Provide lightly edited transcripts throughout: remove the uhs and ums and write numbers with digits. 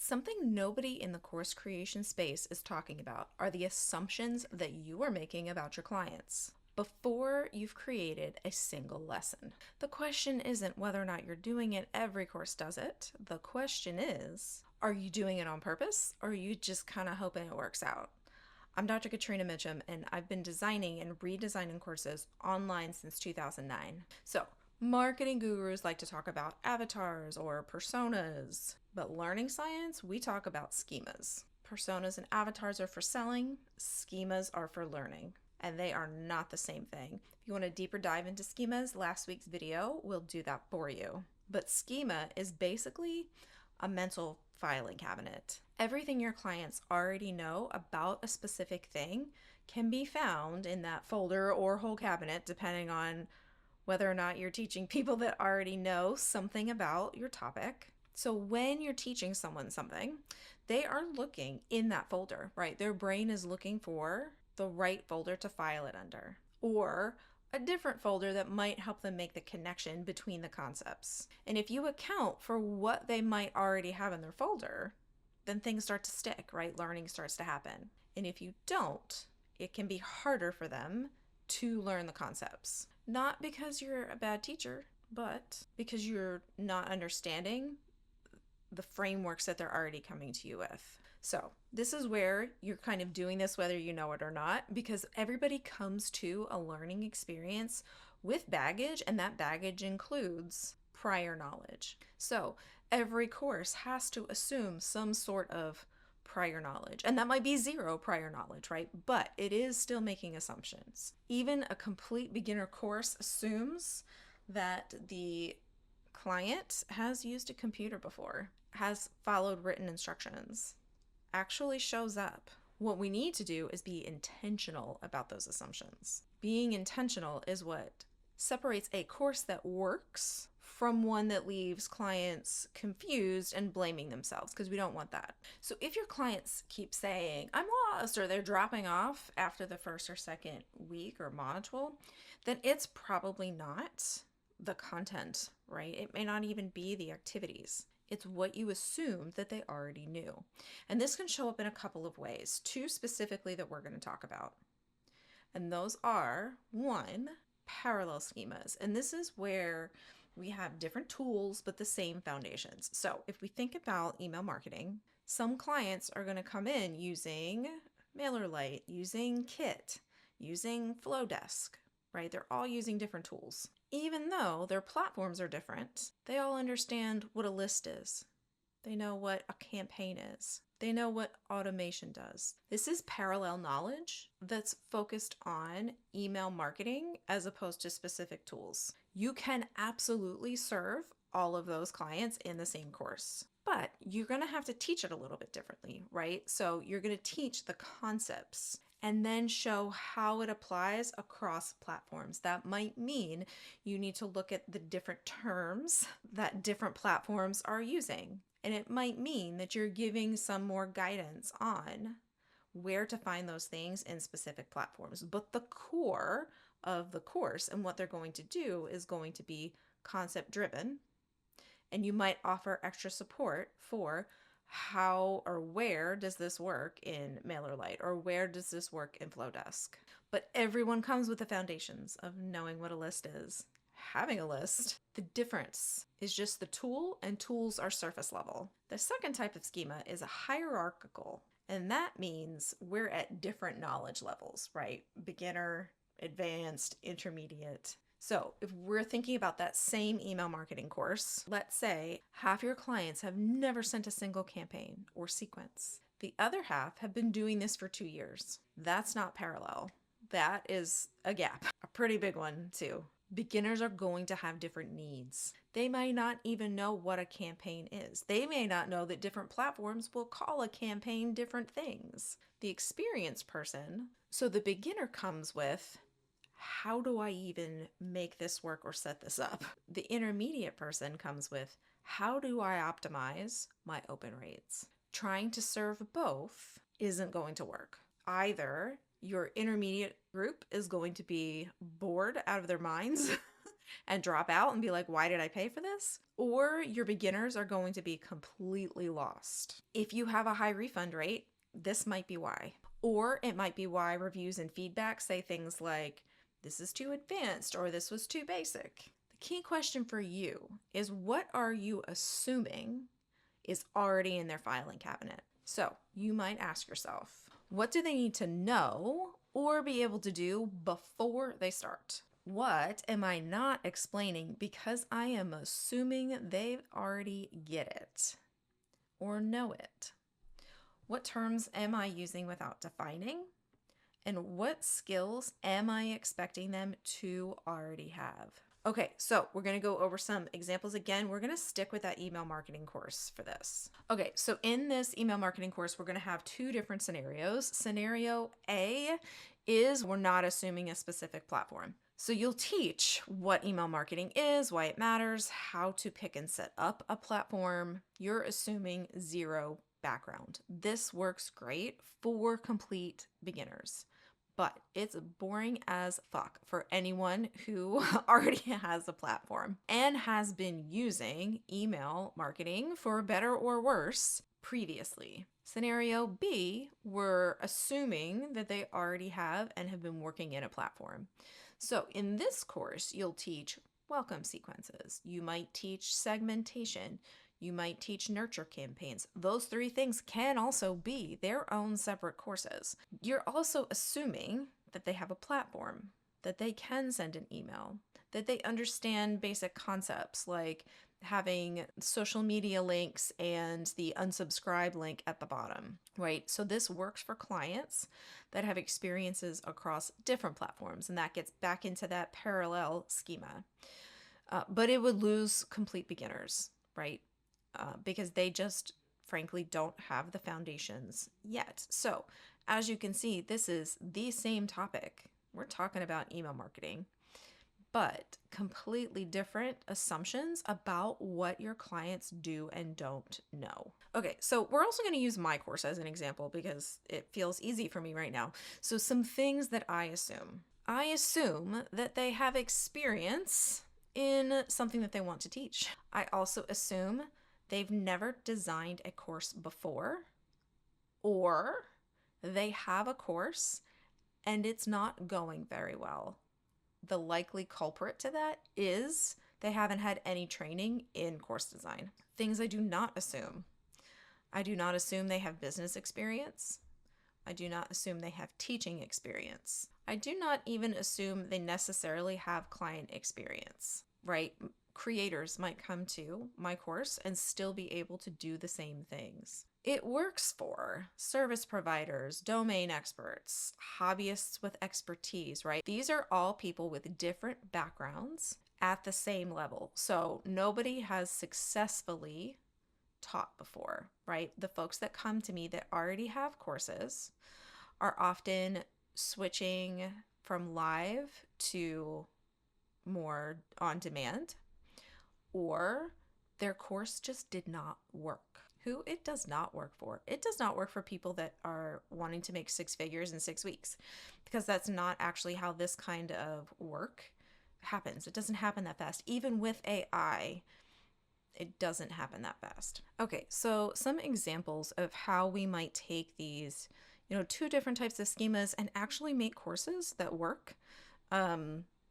Something nobody in the course creation space is talking about are the assumptions that you are making about your clients before you've created a single lesson. The question isn't whether or not you're doing it, every course does it. The question is, are you doing it on purpose or are you just kind of hoping it works out? I'm Dr. Katrina Mitchum, and I've been designing and redesigning courses online since 2009. So, marketing gurus like to talk about avatars or personas, but learning science, we talk about schemas. Personas and avatars are for selling, schemas are for learning, and they are not the same thing. If you want a deeper dive into schemas, last week's video will do that for you. But schema is basically a mental filing cabinet. Everything your clients already know about a specific thing can be found in that folder or whole cabinet, depending on whether or not you're teaching people that already know something about your topic. So when you're teaching someone something, they are looking in that folder, right? Their brain is looking for the right folder to file it under, or a different folder that might help them make the connection between the concepts. And if you account for what they might already have in their folder, then things start to stick, right? Learning starts to happen. And if you don't, it can be harder for them to learn the concepts. Not because you're a bad teacher, but because you're not understanding the frameworks that they're already coming to you with. So this is where you're kind of doing this whether you know it or not, because everybody comes to a learning experience with baggage, and that baggage includes prior knowledge. So every course has to assume some sort of prior knowledge, and that might be zero prior knowledge, right? But it is still making assumptions. Even a complete beginner course assumes that the client has used a computer before, has followed written instructions, actually shows up. What we need to do is be intentional about those assumptions. Being intentional is what separates a course that works from one that leaves clients confused and blaming themselves, because we don't want that. So if your clients keep saying, I'm lost, or they're dropping off after the first or second week or module, then it's probably not the content, right? It may not even be the activities. It's what you assumed that they already knew. And this can show up in a couple of ways, two specifically that we're going to talk about. And those are, one, parallel schemas. And this is where we have different tools, but the same foundations. So if we think about email marketing, some clients are going to come in using MailerLite, using Kit, using Flowdesk, right? They're all using different tools. Even though their platforms are different, they all understand what a list is. They know what a campaign is. They know what automation does. This is parallel knowledge that's focused on email marketing as opposed to specific tools. You can absolutely serve all of those clients in the same course, but you're going to have to teach it a little bit differently, right? So you're going to teach the concepts and then show how it applies across platforms. That might mean you need to look at the different terms that different platforms are using. And it might mean that you're giving some more guidance on where to find those things in specific platforms. But the core of the course and what they're going to do is going to be concept driven. And you might offer extra support for how or where does this work in MailerLite, or where does this work in Flowdesk. But everyone comes with the foundations of knowing what a list is, having a list. The difference is just the tool, and tools are surface level. The second type of schema is a hierarchical, and that means we're at different knowledge levels, right? Beginner, advanced, intermediate. So if we're thinking about that same email marketing course, let's say half your clients have never sent a single campaign or sequence. The other half have been doing this for 2 years. That's not parallel. That is a gap, a pretty big one too. Beginners are going to have different needs. They may not even know what a campaign is. They may not know that different platforms will call a campaign different things. The experienced person, so the beginner comes with, how do I even make this work or set this up? The intermediate person comes with, how do I optimize my open rates? Trying to serve both isn't going to work. Either your intermediate group is going to be bored out of their minds and drop out and be like, why did I pay for this? Or your beginners are going to be completely lost. If you have a high refund rate, this might be why. Or it might be why reviews and feedback say things like, this is too advanced or this was too basic. The key question for you is, what are you assuming is already in their filing cabinet? So you might ask yourself, what do they need to know or be able to do before they start? What am I not explaining because I am assuming they already get it or know it? What terms am I using without defining? And what skills am I expecting them to already have? Okay, so we're going to go over some examples again. We're going to stick with that email marketing course for this. Okay, so in this email marketing course, we're going to have two different scenarios. Scenario A is we're not assuming a specific platform. So you'll teach what email marketing is, why it matters, how to pick and set up a platform. You're assuming zero background. This works great for complete beginners, but it's boring as fuck for anyone who already has a platform and has been using email marketing for better or worse previously. Scenario B, we're assuming that they already have and have been working in a platform. So in this course, you'll teach welcome sequences. You might teach segmentation. You might teach nurture campaigns. Those three things can also be their own separate courses. You're also assuming that they have a platform, that they can send an email, that they understand basic concepts like having social media links and the unsubscribe link at the bottom, right? So this works for clients that have experiences across different platforms, and that gets back into that parallel schema. But it would lose complete beginners, right? Because they just frankly don't have the foundations yet. So as you can see, this is the same topic. We're talking about email marketing, but completely different assumptions about what your clients do and don't know. Okay, so we're also going to use my course as an example because it feels easy for me right now. So some things that I assume. I assume that they have experience in something that they want to teach. I also assume they've never designed a course before, or they have a course and it's not going very well. The likely culprit to that is they haven't had any training in course design. Things I do not assume. I do not assume they have business experience. I do not assume they have teaching experience. I do not even assume they necessarily have client experience, right? Creators might come to my course and still be able to do the same things. It works for service providers, domain experts, hobbyists with expertise, right? These are all people with different backgrounds at the same level. So nobody has successfully taught before, right? The folks that come to me that already have courses are often switching from live to more on demand, or their course just did not work. Who it does not work for? It does not work for people that are wanting to make 6 figures in 6 weeks, because that's not actually how this kind of work happens. It doesn't happen that fast. Even with AI, it doesn't happen that fast. Okay, so some examples of how we might take these, two different types of schemas and actually make courses that work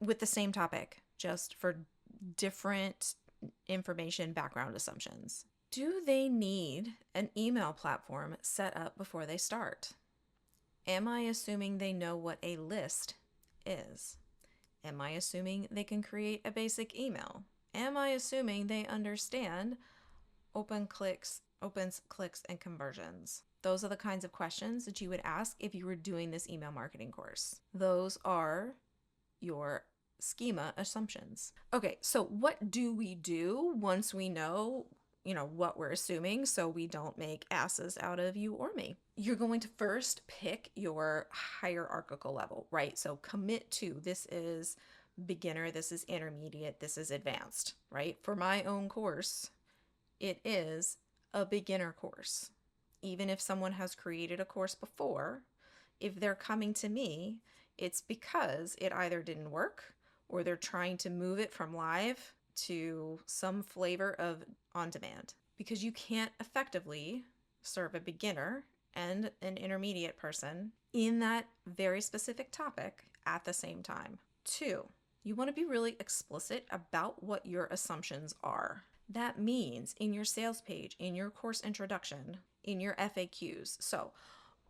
with the same topic, just for different information background assumptions. Do they need an email platform set up before they start? Am I assuming they know what a list is? Am I assuming they can create a basic email? Am I assuming they understand opens, clicks, and conversions? Those are the kinds of questions that you would ask if you were doing this email marketing course. Those are your schema assumptions. Okay, so what do we do once we know what we're assuming, so we don't make asses out of you or me? You're going to first pick your hierarchical level, right? So commit to, this is beginner, this is intermediate, this is advanced, right? For my own course, it is a beginner course. Even if someone has created a course before, if they're coming to me, it's because it either didn't work or they're trying to move it from live to some flavor of on demand, because you can't effectively serve a beginner and an intermediate person in that very specific topic at the same time. 2, you want to be really explicit about what your assumptions are. That means in your sales page, in your course introduction, in your FAQs. So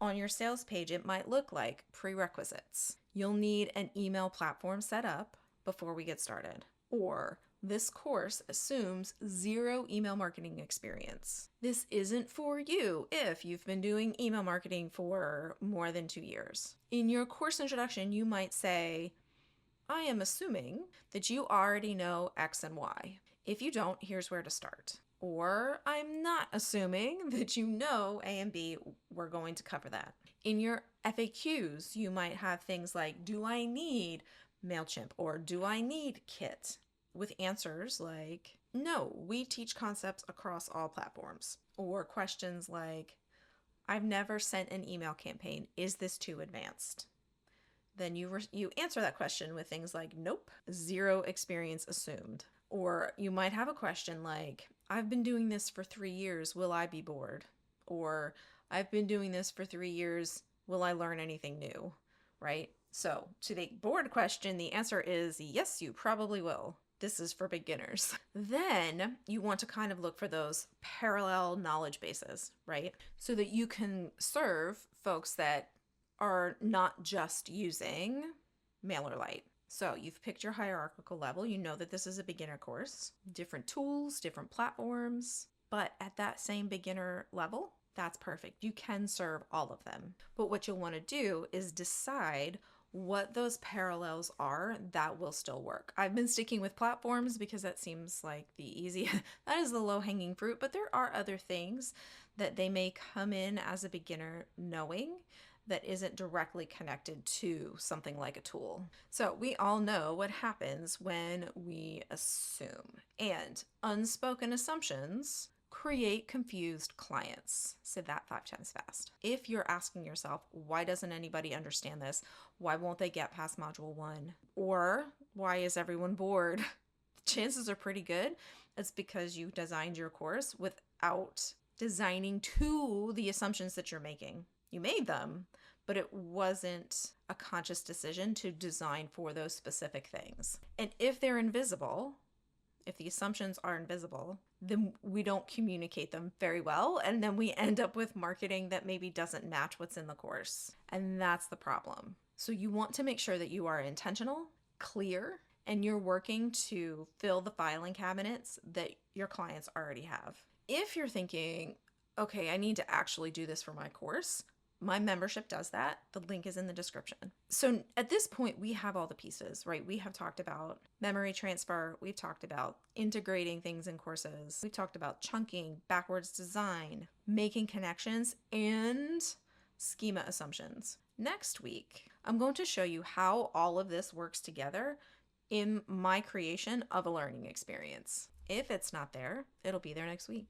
on your sales page, it might look like prerequisites. You'll need an email platform set up before we get started. Or this course assumes 0 email marketing experience. This isn't for you if you've been doing email marketing for more than 2 years. In your course introduction, you might say, I am assuming that you already know X and Y. If you don't, here's where to start. Or I'm not assuming that you know A and B, we're going to cover that. In your FAQs, you might have things like, do I need MailChimp or do I need Kit? With answers like, no, we teach concepts across all platforms. Or questions like, I've never sent an email campaign. Is this too advanced? Then you answer that question with things like, nope, 0 experience assumed. Or you might have a question like, I've been doing this for 3 years, will I be bored? Or I've been doing this for 3 years, will I learn anything new? Right? So to the bored question, the answer is yes, you probably will. This is for beginners. Then you want to kind of look for those parallel knowledge bases, right? So that you can serve folks that are not just using MailerLite. So you've picked your hierarchical level. You know that this is a beginner course, different tools, different platforms, but at that same beginner level, that's perfect. You can serve all of them. But what you'll want to do is decide what those parallels are that will still work. I've been sticking with platforms because that seems like the easy, that is the low-hanging fruit, but there are other things that they may come in as a beginner knowing that isn't directly connected to something like a tool. So we all know what happens when we assume, and unspoken assumptions create confused clients. Say that 5 times fast. If you're asking yourself, why doesn't anybody understand this? Why won't they get past module 1? Or why is everyone bored? Chances are pretty good it's because you designed your course without designing to the assumptions that you're making. You made them, but it wasn't a conscious decision to design for those specific things. And if they're invisible, if the assumptions are invisible, then we don't communicate them very well. And then we end up with marketing that maybe doesn't match what's in the course. And that's the problem. So you want to make sure that you are intentional, clear, and you're working to fill the filing cabinets that your clients already have. If you're thinking, okay, I need to actually do this for my course, my membership does that. The link is in the description. So at this point, we have all the pieces, right? We have talked about memory transfer. We've talked about integrating things in courses. We've talked about chunking, backwards design, making connections, and schema assumptions. Next week, I'm going to show you how all of this works together in my creation of a learning experience. If it's not there, it'll be there next week.